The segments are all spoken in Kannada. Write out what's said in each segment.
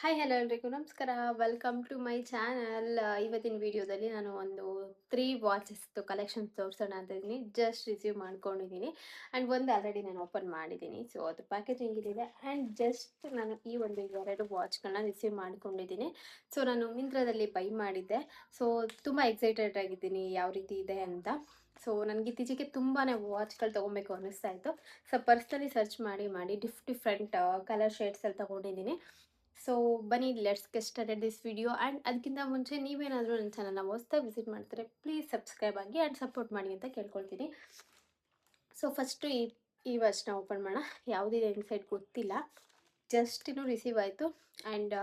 ಹಾಯ್ ಹಲೋ ಎಲ್ರಿಗೂ ನಮಸ್ಕಾರ. Welcome to my channel. ಇವತ್ತಿನ ವಿಡಿಯೋದಲ್ಲಿ ನಾನು ಒಂದು 3 ವಾಚಸ್ದು ಕಲೆಕ್ಷನ್ ತೋರಿಸೋಣ ಅಂತ ಇದ್ದೀನಿ. ಜಸ್ಟ್ ರಿಸೀವ್ ಮಾಡ್ಕೊಂಡಿದ್ದೀನಿ ಆ್ಯಂಡ್ ಒಂದು ಆಲ್ರೆಡಿ ನಾನು ಓಪನ್ ಮಾಡಿದ್ದೀನಿ. ಸೊ ಅದು ಪ್ಯಾಕೇಜಿಂಗ್ ಇದಿದೆ ಆ್ಯಂಡ್ ಜಸ್ಟ್ ನಾನು ಈ ಒಂದು 2 ವಾಚ್ಗಳನ್ನ ರಿಸೀವ್ ಮಾಡ್ಕೊಂಡಿದ್ದೀನಿ. ಸೊ ನಾನು ಮಿಂತ್ರದಲ್ಲಿ ಬೈ ಮಾಡಿದ್ದೆ. ಸೊ ತುಂಬ ಎಕ್ಸೈಟೆಡ್ ಆಗಿದ್ದೀನಿ ಯಾವ ರೀತಿ ಇದೆ ಅಂತ. ಸೊ ನನಗೆ ಇತ್ತೀಚೆಗೆ ತುಂಬಾ ವಾಚ್ಗಳು ತೊಗೊಬೇಕು ಅನ್ನಿಸ್ತಾ ಇತ್ತು. ಸೊ ಪರ್ಸ್ನಲಿ ಸರ್ಚ್ ಮಾಡಿ ಡಿಫ್ರೆಂಟ್ ಕಲರ್ ಶೇಡ್ಸಲ್ಲಿ ತೊಗೊಂಡಿದ್ದೀನಿ. ಸೊ ಬನ್ನಿ let's get started this video. And ಅದಕ್ಕಿಂತ ಮುಂಚೆ ನೀವೇನಾದರೂ ನನ್ನ ಚಾನಲ್ನ ಹೊಸ್ದಾಗಿ ವಿಸಿಟ್ ಮಾಡ್ತಾರೆ ಪ್ಲೀಸ್ ಸಬ್ಸ್ಕ್ರೈಬ್ ಆಗಿ ಆ್ಯಂಡ್ ಸಪೋರ್ಟ್ ಮಾಡಿ ಅಂತ ಕೇಳ್ಕೊಳ್ತೀನಿ. ಸೊ ಫಸ್ಟು ಈ ವಾಚ್ನ ಓಪನ್ ಮಾಡೋಣ. ಯಾವುದಿದೆ ಇನ್ಸೈಡ್ ಗೊತ್ತಿಲ್ಲ, ಜಸ್ಟ್ ಇನ್ನೂ ರಿಸೀವ್ ಆಯಿತು ಆ್ಯಂಡ್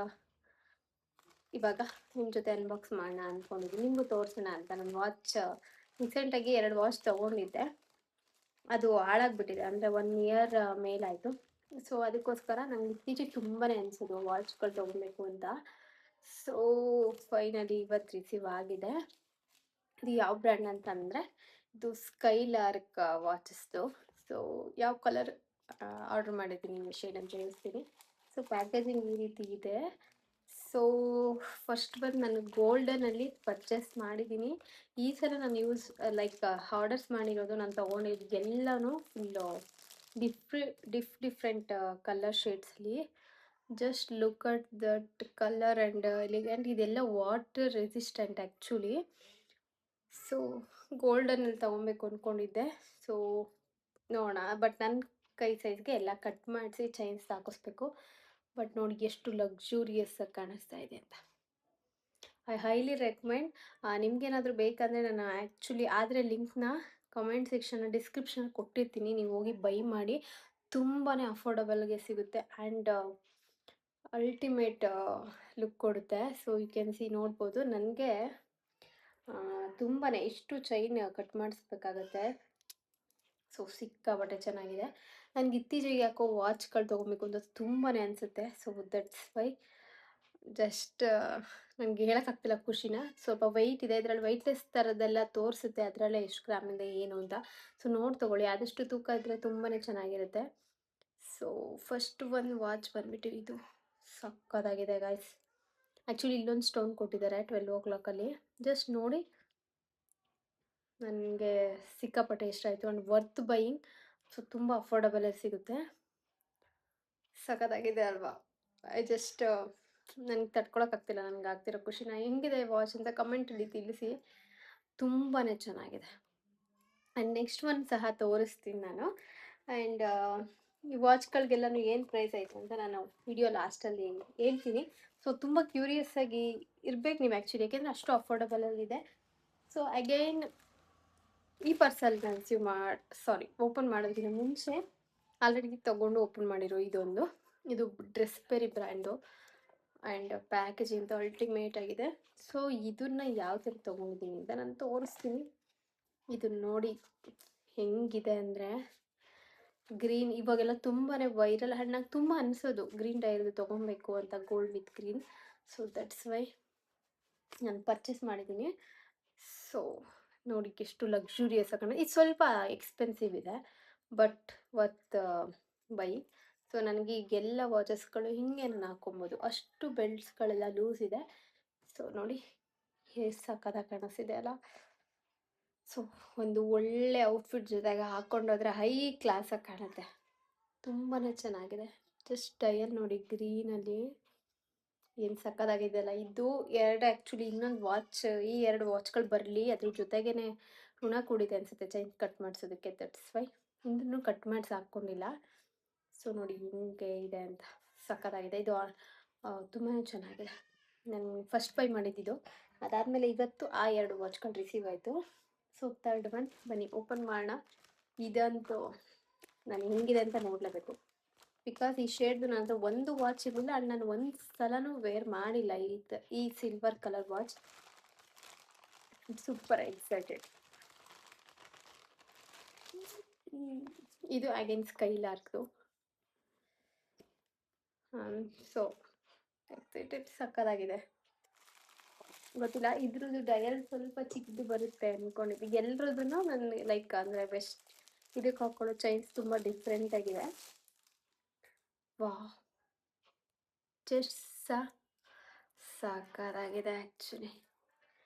ಇವಾಗ ನಿಮ್ಮ ಜೊತೆ ಅನ್ಬಾಕ್ಸ್ ಮಾಡೋಣ ಅಂದ್ಕೊಂಡಿದ್ದೀನಿ, ನಿಮಗೂ ತೋರಿಸೋಣ ಅಂತ. ನಾನು ವಾಚ್ ರೀಸೆಂಟಾಗಿ 2 ವಾಚ್ ತೊಗೊಂಡಿದ್ದೆ, ಅದು ಹಾಳಾಗ್ಬಿಟ್ಟಿದೆ, ಅಂದರೆ 1 ಇಯರ್ ಮೇಲಾಯಿತು. ಸೊ ಅದಕ್ಕೋಸ್ಕರ ನಂಗೆ ಇತ್ತೀಚೆಗೆ ತುಂಬಾ ಅನಿಸೋದು ವಾಚ್ಗಳು ತೊಗೊಬೇಕು ಅಂತ. ಸೊ ಫೈನಲಿ ಇವತ್ತು ರಿಸೀವ್ ಆಗಿದೆ. ಇದು ಯಾವ ಬ್ರ್ಯಾಂಡ್ ಅಂತಂದರೆ ಇದು ಸ್ಕೈಲಾರ್ಕ್ ವಾಚಸ್ದು. ಸೊ ಯಾವ ಕಲರ್ ಆರ್ಡ್ರ್ ಮಾಡಿದ್ದೀನಿ ಶೇಡ್ ಅಂತ ಹೇಳ್ತೀನಿ. ಸೊ ಪ್ಯಾಕೇಜಿಂಗ್ ಈ ರೀತಿ ಇದೆ. ಸೊ ಫಸ್ಟ್ ಬಂದು ನಾನು ಗೋಲ್ಡನಲ್ಲಿ ಪರ್ಚೇಸ್ ಮಾಡಿದ್ದೀನಿ. ಈ ಸಲ ನಾನು ಲೈಕ್ ಆರ್ಡರ್ಸ್ ಮಾಡಿರೋದು, ನಾನು ತೊಗೊಂಡಿದ್ದು ಎಲ್ಲನೂ ಫುಲ್ಲು ಡಿಫ್ರೆಂಟ್ ಕಲರ್ ಶೇಡ್ಸಲ್ಲಿ. Just look at that colour and elegant. ಇದೆಲ್ಲ ವಾಟರ್ ರೆಸಿಸ್ಟೆಂಟ್ ಆ್ಯಕ್ಚುಲಿ. ಸೊ ಗೋಲ್ಡನಲ್ಲಿ ತೊಗೊಬೇಕು ಅಂದ್ಕೊಂಡಿದ್ದೆ. ಸೊ ನೋಡೋಣ, ಬಟ್ ನನ್ನ ಕೈ ಸೈಜ್ಗೆ ಎಲ್ಲ ಕಟ್ ಮಾಡಿಸಿ ಚೈನ್ಸ್ ಹಾಕಿಸ್ಬೇಕು. ಬಟ್ ನೋಡಿ ಎಷ್ಟು ಲಕ್ಸುರಿಯಸ್ ಆಗಿ ಕಾಣಿಸ್ತಾ ಇದೆ ಅಂತ. I highly recommend. ನಿಮ್ಗೇನಾದರೂ ಬೇಕಂದರೆ ನಾನು ಆ್ಯಕ್ಚುಲಿ ಆದರೆ ಲಿಂಕ್ನ ಕಮೆಂಟ್ ಸೆಕ್ಷನ್ ಡಿಸ್ಕ್ರಿಪ್ಷನ್ ಕೊಟ್ಟಿರ್ತೀನಿ, ನೀವು ಹೋಗಿ ಬೈ ಮಾಡಿ. ತುಂಬಾ ಅಫೋರ್ಡಬಲ್ಗೆ ಸಿಗುತ್ತೆ ಆ್ಯಂಡ್ ಅಲ್ಟಿಮೇಟ್ ಲುಕ್ ಕೊಡುತ್ತೆ. ಸೊ ಯು ಕ್ಯಾನ್ ಸಿ ನೋಡ್ಬೋದು. ನನಗೆ ತುಂಬಾ ಇಷ್ಟು ಚೈನ್ ಕಟ್ ಮಾಡಿಸ್ಬೇಕಾಗತ್ತೆ. ಸೊ ಸಿಕ್ಕಾಪಟ್ಟೆ ಚೆನ್ನಾಗಿದೆ. ನನಗೆ ಇತ್ತೀಚೆಗೆ ಯಾಕೋ ವಾಚ್ಗಳು ತೊಗೊಬೇಕು ಅಂತ ತುಂಬಾ ಅನಿಸುತ್ತೆ. ಸೊ ದಟ್ಸ್ ವೈ ಜಸ್ಟ್ ನನಗೆ ಹೇಳೋಕ್ಕಾಗ್ತಿಲ್ಲ ಖುಷಿನ. ಸ್ವಲ್ಪ ವೆಯ್ಟ್ ಇದೆ, ಇದರಲ್ಲಿ ವೆಯ್ಟ್ಲೆಸ್ ಥರದ್ದೆಲ್ಲ ತೋರಿಸುತ್ತೆ, ಅದರಲ್ಲೇ ಎಷ್ಟು ಗ್ರಾಮಿಂದ ಏನು ಅಂತ. ಸೊ ನೋಡಿ ತೊಗೊಳ್ಳಿ, ಆದಷ್ಟು ತೂಕ ಇದ್ದರೆ ತುಂಬಾ ಚೆನ್ನಾಗಿರುತ್ತೆ. ಸೊ ಫಸ್ಟ್ ಒಂದು ವಾಚ್ ಬಂದುಬಿಟ್ಟು ಇದು ಸಕ್ಕತ್ತಾಗಿದೆ ಗಾಯ್ಸ್. ಆ್ಯಕ್ಚುಲಿ ಇಲ್ಲೊಂದು ಸ್ಟೋನ್ ಕೊಟ್ಟಿದ್ದಾರೆ 12 o'clock ಜಸ್ಟ್ ನೋಡಿ ನನಗೆ ಸಿಕ್ಕಾಪಟ್ಟೆ ಇಷ್ಟ ಆಯಿತು ಆ್ಯಂಡ್ ವರ್ತ್ ಬೈಯಿಂಗ್. ಸೊ ತುಂಬ ಅಫೋರ್ಡಬಲಲ್ಲಿ ಸಿಗುತ್ತೆ. ಸಖತ್ತಾಗಿದೆ ಅಲ್ವಾ? ಐ ಜಸ್ಟ್ ನನಗೆ ತಡ್ಕೊಳಕ್ಕಾಗ್ತಿಲ್ಲ, ನನಗೆ ಆಗ್ತಿರೋ ಖುಷಿನ. ಹೆಂಗಿದೆ ವಾಚ್ ಅಂತ ಕಮೆಂಟಲ್ಲಿ ತಿಳಿಸಿ. ತುಂಬಾ ಚೆನ್ನಾಗಿದೆ. ಆ್ಯಂಡ್ ನೆಕ್ಸ್ಟ್ ಒನ್ ಸಹ ತೋರಿಸ್ತೀನಿ ನಾನು. ಆ್ಯಂಡ್ ಈ ವಾಚ್ಗಳಿಗೆಲ್ಲನೂ ಏನು ಪ್ರೈಸ್ ಆಯಿತು ಅಂತ ನಾನು ವಿಡಿಯೋ ಲಾಸ್ಟಲ್ಲಿ ಹೇಳ್ತೀನಿ. ಸೊ ತುಂಬ ಕ್ಯೂರಿಯಸ್ ಆಗಿ ಇರ್ಬೇಕು ನೀವು ಆ್ಯಕ್ಚುಲಿ, ಯಾಕೆಂದರೆ ಅಷ್ಟು ಅಫೋರ್ಡಬಲಲ್ಲಿದೆ. ಸೊ ಅಗೈನ್ ಈ ಪರ್ಸಲ್ಲಿ ಓಪನ್ ಮಾಡೋದಕ್ಕಿಂತ ಮುಂಚೆ ಆಲ್ರೆಡಿ ತೊಗೊಂಡು ಓಪನ್ ಮಾಡಿರೋ ಇದು ಡ್ರೆಸ್ಬೆರಿ ಬ್ರ್ಯಾಂಡು ಆ್ಯಂಡ್ ಪ್ಯಾಕೇಜಿಂಗ್ ಅಲ್ಟಿಮೇಟ್ ಆಗಿದೆ. ಸೊ ಇದನ್ನು ಯಾವ ಥರ ತೊಗೊಂಡಿದ್ದೀನಿ ಅಂತ ನಾನು ತೋರಿಸ್ತೀನಿ. ಇದನ್ನ ನೋಡಿ ಹೆಂಗಿದೆ ಅಂದರೆ ಗ್ರೀನ್ ಇವಾಗೆಲ್ಲ ತುಂಬಾ ವೈರಲ್ ಆ್ಯಂಡ್ ನಂಗೆ ತುಂಬ ಅನಿಸೋದು ಗ್ರೀನ್ ಡೈರ್ದು ತೊಗೊಬೇಕು ಅಂತ, gold with green. So that's why ನಾನು ಪರ್ಚೇಸ್ ಮಾಡಿದ್ದೀನಿ. ಸೊ ನೋಡಿ ಎಷ್ಟು ಲಕ್ಸುರಿಯಸ್ ಆಗಿ ಇದು ಸ್ವಲ್ಪ ಎಕ್ಸ್ಪೆನ್ಸಿವ್ ಇದೆ, ಬಟ್ ವರ್ತ್ ಬೈ. ಸೊ ನನಗೆ ಈಗೆಲ್ಲ ವಾಚಸ್ಗಳು ಹಿಂಗೆ ನಾನು ಹಾಕೊಬೋದು, ಅಷ್ಟು ಬೆಲ್ಟ್ಸ್ಗಳೆಲ್ಲ ಲೂಸ್ ಇದೆ. ಸೊ ನೋಡಿ ಎಷ್ಟು ಸಕ್ಕತ್ತಾಗಿ ಕಾಣಿಸ್ತಿದೆ ಅಲ್ಲ. ಸೊ ಒಂದು ಒಳ್ಳೆ ಔಟ್ಫಿಟ್ ಜೊತೆಗೆ ಹಾಕ್ಕೊಂಡೋದ್ರೆ ಹೈ ಕ್ಲಾಸಾಗಿ ಕಾಣುತ್ತೆ, ತುಂಬಾ ಚೆನ್ನಾಗಿದೆ. ಜಸ್ಟ್ ಡಯಲ್ ನೋಡಿ ಗ್ರೀನಲ್ಲಿ ಏನು ಸಕ್ಕತ್ತಾಗಿದೆ ಅಲ್ಲ. ಇದು 2 ಆ್ಯಕ್ಚುಲಿ ಇನ್ನೊಂದು ವಾಚ್, ಈ 2 ವಾಚ್ಗಳು ಬರಲಿ ಅದ್ರ ಜೊತೆಗೇ ಋಣ ಕೂಡಿದೆ ಅನಿಸುತ್ತೆ ಚೈನ್ ಕಟ್ ಮಾಡಿಸೋದಕ್ಕೆ. ದಟ್ಸ್ ವೈ ಇನ್ನೂ ಕಟ್ ಮಾಡಿಸಿ ಹಾಕ್ಕೊಂಡಿಲ್ಲ. ಸೊ ನೋಡಿ ಹಿಂಗೆ ಇದೆ ಅಂತ, ಸಕ್ಕತ್ತಾಗಿದೆ. ಇದು ತುಂಬಾ ಚೆನ್ನಾಗಿದೆ. ನಾನು ಫಸ್ಟ್ ಬೈ ಮಾಡಿದ್ದಿದ್ದು, ಅದಾದಮೇಲೆ ಇವತ್ತು ಆ 2 ವಾಚ್ಗಳು ರಿಸೀವ್ ಆಯಿತು. ಸೊ ಥರ್ಡ್ ಒನ್ ಬನ್ನಿ ಓಪನ್ ಮಾಡೋಣ. ಇದಂತೂ ನಾನು ಹೆಂಗಿದೆ ಅಂತ ನೋಡಲೇಬೇಕು, ಬಿಕಾಸ್ ಈ ಶೇಡ್ದು ನನ್ನ ಹತ್ರ ಒಂದು ವಾಚ್ ಇರಲಿಲ್ಲ ಆ್ಯಂಡ್ ನಾನು ಒಂದು ಸಲನೂ ವೇರ್ ಮಾಡಿಲ್ಲ ಈ silver colour watch. Super excited. ಇದು ಅಗೇನ್ ಸ್ಕೈಲಾರ್ಕ್ದು. ಸೊ ಎಕ್ಸೈಟೆಡ್, ಸಕ್ಕತ್ತಾಗಿದೆ. ಗೊತ್ತಿಲ್ಲ, ಇದ್ರದ್ದು ಡಯಲ್ ಸ್ವಲ್ಪ ಚಿಕ್ಕದು ಬರುತ್ತೆ ಅಂದ್ಕೊಂಡಿದ್ದೆ. ಎಲ್ಲರದ್ದು ನನ್ನ ಲೈಕ್ ಅಂದರೆ ಬೆಸ್ಟ್ ಇದಕ್ಕೆ ಹಾಕ್ಕೊಳ್ಳೋ ಚೈನ್ಸ್ ತುಂಬ ಡಿಫ್ರೆಂಟ್ ಆಗಿದೆ. ವಾ ಜಸ್ಟ್ ಸಾಕಾಗಿದೆ ಆ್ಯಕ್ಚುಲಿ.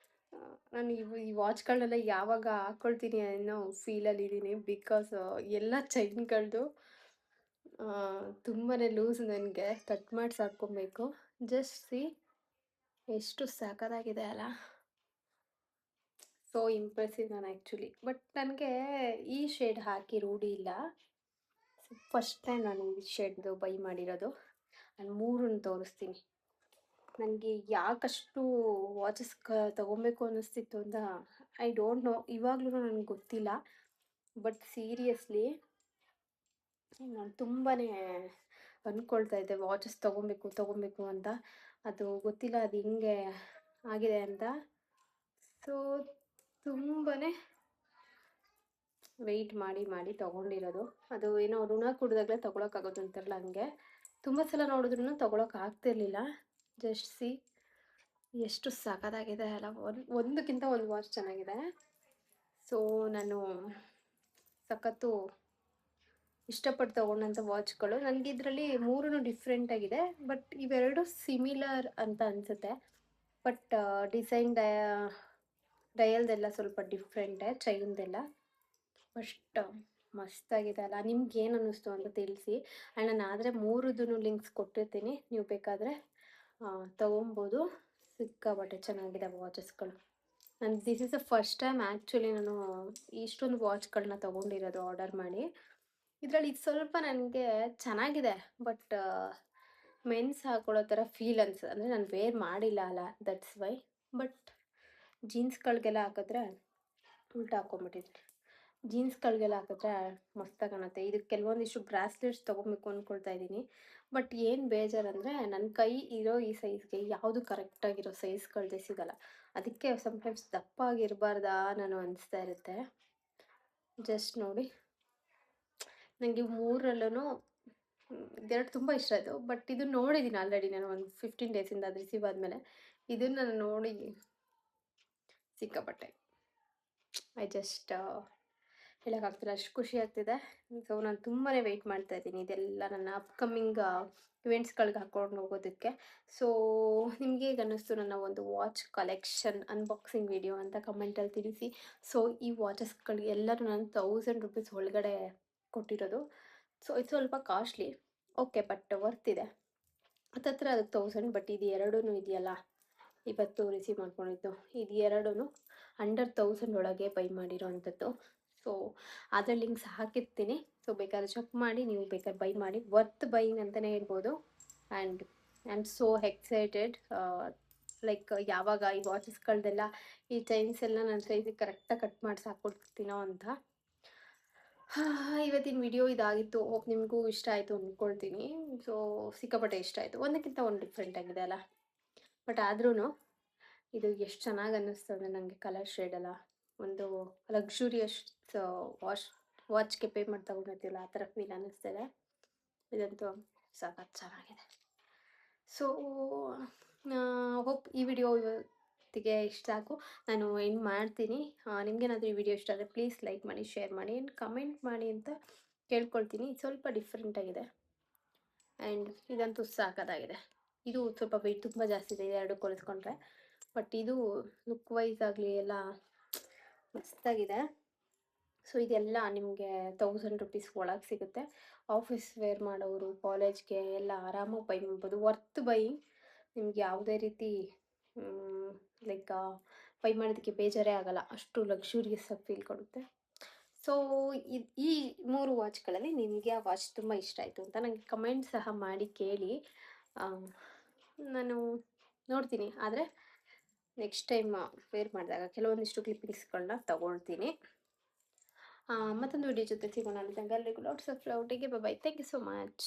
ನಾನು ಈ ವಾಚ್ಗಳನ್ನೆಲ್ಲ ಯಾವಾಗ ಹಾಕ್ಕೊಳ್ತೀನಿ ಅನ್ನೋ ಫೀಲಲ್ಲಿದ್ದೀನಿ. ಬಿಕಾಸ್ ಎಲ್ಲ ಚೈನ್‌ಗಳದ್ದು ತುಂಬಾ ಲೂಸ್, ನನಗೆ ಕಟ್ ಮಾಡಿಸಿ ಹಾಕ್ಕೊಬೇಕು. ಜಸ್ಟ್ ಸಿ ಎಷ್ಟು ಸಖತ್ತಾಗಿದೆ ಅಲ್ಲ. ಸೊ ಇಂಪ್ರೆಸಿವ್ ನಾನು ಆ್ಯಕ್ಚುಲಿ. ಬಟ್ ನನಗೆ ಈ ಶೇಡ್ ಹಾಕಿ ರೂಢಿ ಇಲ್ಲ. ಫಸ್ಟ್ ಟೈಮ್ ನಾನು ಈ ಶೇಡ್ದು ಬೈ ಮಾಡಿರೋದು. ನಾನು 3 ತೋರಿಸ್ತೀನಿ. ನನಗೆ ಯಾಕಷ್ಟು ವಾಚಸ್ ತೊಗೊಬೇಕು ಅನ್ನಿಸ್ತಿತ್ತು ಅಂತ ಐ ಡೋಂಟ್ ನೋ. ಇವಾಗ್ಲೂ ನನಗೆ ಗೊತ್ತಿಲ್ಲ. ಬಟ್ ಸೀರಿಯಸ್ಲಿ ನಾನು ತುಂಬಾ ಅಂದ್ಕೊಳ್ತಾ ಇದ್ದೆ ವಾಚಸ್ ತೊಗೊಬೇಕು ಅಂತ. ಅದು ಗೊತ್ತಿಲ್ಲ ಅದು ಹಿಂಗೆ ಆಗಿದೆ ಅಂತ. ಸೊ ತುಂಬಾ ವೆಯ್ಟ್ ಮಾಡಿ ತೊಗೊಂಡಿರೋದು. ಅದು ಏನೋ ಋಣ ಕುಡ್ದಾಗಲೇ ತೊಗೊಳಕ್ಕಾಗೋದು ಅಂತಾರಲ್ಲ, ಹಂಗೆ ತುಂಬ ಸಲ ನೋಡಿದ್ರೂ ತೊಗೊಳಕ್ಕಾಗ್ತಿರ್ಲಿಲ್ಲ. ಜಸ್ಟ್ ಸಿ ಎಷ್ಟು ಸಖತ್ತಾಗಿದೆ ಅಲ್ಲ. ಒಂದಕ್ಕಿಂತ ಒಂದು ವಾಚ್ ಚೆನ್ನಾಗಿದೆ. ಸೊ ನಾನು ಸಖತ್ತು ಇಷ್ಟಪಟ್ಟು ತೊಗೊಂಡಂಥ ವಾಚ್ಗಳು. ನನಗೆ ಇದರಲ್ಲಿ 3 ಡಿಫ್ರೆಂಟ್ ಆಗಿದೆ. ಬಟ್ ಇವೆರಡು ಸಿಮಿಲರ್ ಅಂತ ಅನಿಸುತ್ತೆ. ಬಟ್ ಡಿಸೈನ್ ಡಯಲ್ದೆಲ್ಲ ಸ್ವಲ್ಪ ಡಿಫ್ರೆಂಟೇ, ಚೈನ್ದೆಲ್ಲ. ಫಸ್ಟ್ ಮಸ್ತಾಗಿದೆ ಅಲ್ಲ. ನಿಮ್ಗೆ ಏನು ಅನ್ನಿಸ್ತು ಅಂತ ತಿಳಿಸಿ. ಆ್ಯಂಡ್ ನಾನು ಆದರೆ 3 ಲಿಂಕ್ಸ್ ಕೊಟ್ಟಿರ್ತೀನಿ, ನೀವು ಬೇಕಾದರೆ ತೊಗೊಬೋದು. ಸಿಕ್ಕಾಪಟ್ಟೆ ಚೆನ್ನಾಗಿದೆ ವಾಚಸ್ಗಳು. This is the first time actually ನಾನು ಇಷ್ಟೊಂದು ವಾಚ್ಗಳನ್ನ ತೊಗೊಂಡಿರೋದು ಆರ್ಡರ್ ಮಾಡಿ. ಇದರಲ್ಲಿ ಇದು ಸ್ವಲ್ಪ ನನಗೆ ಚೆನ್ನಾಗಿದೆ. ಬಟ್ ಮೆನ್ಸ್ ಹಾಕೊಳ್ಳೋ ಥರ ಫೀಲ್ ಅನ್ಸುತ್ತೆ. ಅಂದರೆ ನಾನು ವೇರ್ ಮಾಡಿಲ್ಲ ಅಲ್ಲ, ದಟ್ಸ್ ವೈ. ಬಟ್ ಜೀನ್ಸ್ಗಳಿಗೆಲ್ಲ ಹಾಕಿದ್ರೆ ಉಲ್ಟಾ ಹಾಕ್ಕೊಂಬಿಟ್ಟಿದ್ದೀನಿ. ಜೀನ್ಸ್ಗಳಿಗೆಲ್ಲ ಹಾಕಿದ್ರೆ ಮಸ್ತಾಗಿ ಕಾಣುತ್ತೆ. ಇದಕ್ಕೆ ಕೆಲವೊಂದಿಷ್ಟು ಬ್ರಾಸ್ಲೆಟ್ಸ್ ತೊಗೊಬೇಕು ಅಂದ್ಕೊಳ್ತಾ ಇದ್ದೀನಿ. ಬಟ್ ಏನು ಬೇಜಾರಂದರೆ ನನ್ನ ಕೈ ಇರೋ ಈ ಸೈಜ್ಗೆ ಯಾವುದು ಕರೆಕ್ಟಾಗಿರೋ ಸೈಜ್ಗಳದ್ದೇ ಸಿಗಲ್ಲ. ಅದಕ್ಕೆ ಸಮ್ಟೈಮ್ಸ್ ದಪ್ಪ ಆಗಿರಬಾರ್ದಾ ನಾನು ಅನಿಸ್ತಾ ಇರುತ್ತೆ. ಜಸ್ಟ್ ನೋಡಿ, ನನಗೆ 3ರಲ್ಲೂ ಇದೆರಡು ತುಂಬ ಇಷ್ಟ ಆಯಿತು. ಬಟ್ ಇದು ನೋಡಿದ್ದೀನಿ ಆಲ್ರೆಡಿ ನಾನು ಒಂದು 15 ಡೇಸಿಂದ ಅದು ರಿಸೀವ್ ಆದಮೇಲೆ. ಇದನ್ನು ನಾನು ನೋಡಿ ಸಿಕ್ಕಾಪಟ್ಟೆ ಐ ಜಸ್ಟ್ ಹೇಳೋಕ್ಕಾಗ್ತಿಲ್ಲ, ಅಷ್ಟು ಖುಷಿ ಆಗ್ತಿದೆ. ಸೊ ನಾನು ತುಂಬಾ ವೆಯ್ಟ್ ಮಾಡ್ತಾ ಇದ್ದೀನಿ ಇದೆಲ್ಲ ನನ್ನ ಅಪ್ಕಮಿಂಗ್ ಇವೆಂಟ್ಸ್ಗಳಿಗೆ ಹಾಕ್ಕೊಂಡು ಹೋಗೋದಕ್ಕೆ. ಸೊ ನಿಮಗೆ ಹೇಗೆ ಅನ್ನಿಸ್ತು ನನ್ನ ಒಂದು ವಾಚ್ ಕಲೆಕ್ಷನ್ ಅನ್ಬಾಕ್ಸಿಂಗ್ ವಿಡಿಯೋ ಅಂತ ಕಮೆಂಟಲ್ಲಿ ತಿಳಿಸಿ. ಸೊ ಈ ವಾಚಸ್ಗಳಿಗೆ ಎಲ್ಲರೂ ನಾನು 1000 ರುಪೀಸ್ ಒಳಗಡೆ ಕೊಟ್ಟಿರೋದು. ಸೊ ಇದು ಸ್ವಲ್ಪ ಕಾಸ್ಟ್ಲಿ, ಓಕೆ, ಬಟ್ ವರ್ತ್ ಇದೆ. ಹತ್ತತ್ರ ಅದಕ್ಕೆ 1000. ಬಟ್ ಇದು ಎರಡೂ ಇದೆಯಲ್ಲ, ಇವತ್ತು ರಿಸೀವ್ ಮಾಡ್ಕೊಂಡಿದ್ದು, ಇದು ಎರಡೂ ಅಂಡರ್ 1000 ಒಳಗೆ ಬೈ ಮಾಡಿರೋ ಅಂಥದ್ದು. ಸೊ ಅದರ ಲಿಂಕ್ಸ್ ಹಾಕಿರ್ತೀನಿ. ಸೊ ಬೇಕಾದ್ರೆ ಚೆಕ್ ಮಾಡಿ, ನೀವು ಬೇಕಾದ್ರೆ ಬೈ ಮಾಡಿ. ವರ್ತ್ ಬೈಯಿಂಗ್ ಅಂತಲೇ ಹೇಳ್ಬೋದು. And I am so excited. Like ಯಾವಾಗ ಈ ವಾಚಸ್ಗಳದೆಲ್ಲ ಈ ಚೈನ್ಸ್ ಎಲ್ಲ ನನ್ನ ಸೈಜಿಗೆ ಕರೆಕ್ಟಾಗಿ ಕಟ್ ಮಾಡಿಸಿ ಹಾಕ್ಕೊಡ್ತೀನೋ ಅಂತ. ಇವತ್ತಿನ ವಿಡಿಯೋ ಇದಾಗಿತ್ತು. ಹೋಪ್ ನಿಮಗೂ ಇಷ್ಟ ಆಯಿತು ಅಂದ್ಕೊಳ್ತೀನಿ. ಸೊ ಸಿಕ್ಕಾಪಟ್ಟೆ ಇಷ್ಟ ಆಯಿತು. ಒಂದಕ್ಕಿಂತ ಒಂದು ಡಿಫ್ರೆಂಟ್ ಆಗಿದೆ ಅಲ್ಲ. ಬಟ್ ಆದ್ರೂ ಇದು ಎಷ್ಟು ಚೆನ್ನಾಗಿ ಅನ್ನಿಸ್ತದೆ ನನಗೆ. ಕಲರ್ ಶೇಡೆಲ್ಲ ಒಂದು ಲಕ್ಸುರಿಯಸ್ ವಾಚ್ಗೆ ಪೇ ಮಾಡಿ ತಗೊಂಡಿರ್ತೀವಲ್ಲ, ಆ ಥರ ಫೀಲ್ ಅನ್ನಿಸ್ತಿದೆ. ಇದಂತೂ ಸಖತ್ ಚೆನ್ನಾಗಿದೆ. ಸೊ ಹೋಪ್ ಈ ವಿಡಿಯೋ ಇವತ್ತಿಗೆ ಇಷ್ಟ ಸಾಕು. ನಾನು ಏನು ಮಾಡ್ತೀನಿ. ನಿಮಗೇನಾದರೂ ಈ ವಿಡಿಯೋ ಇಷ್ಟ ಆದರೆ ಪ್ಲೀಸ್ ಲೈಕ್ ಮಾಡಿ, ಶೇರ್ ಮಾಡಿ ಆ್ಯಂಡ್ ಕಮೆಂಟ್ ಮಾಡಿ ಅಂತ ಕೇಳ್ಕೊಳ್ತೀನಿ. ಸ್ವಲ್ಪ ಡಿಫ್ರೆಂಟಾಗಿದೆ ಆ್ಯಂಡ್ ಇದಂತೂ ಸಾಕಾಗಿದೆ. ಇದು ಸ್ವಲ್ಪ ವೆಯ್ಟ್ ತುಂಬ ಜಾಸ್ತಿ ಇದೆ ಎರಡು ಹೋಲಿಸ್ಕೊಂಡ್ರೆ. ಬಟ್ ಇದು ಲುಕ್ ವೈಸ್ ಆಗಲಿ ಎಲ್ಲ ಮಸ್ತಾಗಿದೆ. ಸೊ ಇದೆಲ್ಲ ನಿಮಗೆ 1000 ರುಪೀಸ್ ಒಳಗೆ ಸಿಗುತ್ತೆ. ಆಫೀಸ್ ವೇರ್ ಮಾಡೋರು, ಕಾಲೇಜ್ಗೆ ಎಲ್ಲ ಆರಾಮಾಗಿ ಬೈ ಮಾಡ್ಬೋದು. Worth by. ನಿಮ್ಗೆ ಯಾವುದೇ ರೀತಿ ಲೈಕ್ ಬೈ ಮಾಡೋದಕ್ಕೆ ಬೇಜಾರೇ ಆಗೋಲ್ಲ, ಅಷ್ಟು ಲಕ್ಸುರಿಯಸ್ ಆಗಿ ಫೀಲ್ ಕೊಡುತ್ತೆ. ಸೊ ಈ 3 ವಾಚ್ಗಳಲ್ಲಿ ನಿಮಗೆ ಆ ವಾಚ್ ತುಂಬ ಇಷ್ಟ ಆಯಿತು ಅಂತ ನನಗೆ ಕಮೆಂಟ್ ಸಹ ಮಾಡಿ ಕೇಳಿ. ನಾನು ನೋಡ್ತೀನಿ. ಆದರೆ ನೆಕ್ಸ್ಟ್ ಟೈಮ್ ವೇರ್ ಮಾಡಿದಾಗ ಕೆಲವೊಂದಿಷ್ಟು ಕ್ಲಿಪ್ಪಿಂಗ್ಸ್ಗಳನ್ನ ತಗೊಳ್ತೀನಿ. ಮತ್ತೊಂದು ವಿಡಿಯೋ ಜೊತೆ ಸಿಗೋಣ ಅಂತ ಎಲ್ಲರಿಗೂ lots of love. Take care, bye bye. Thank you so much.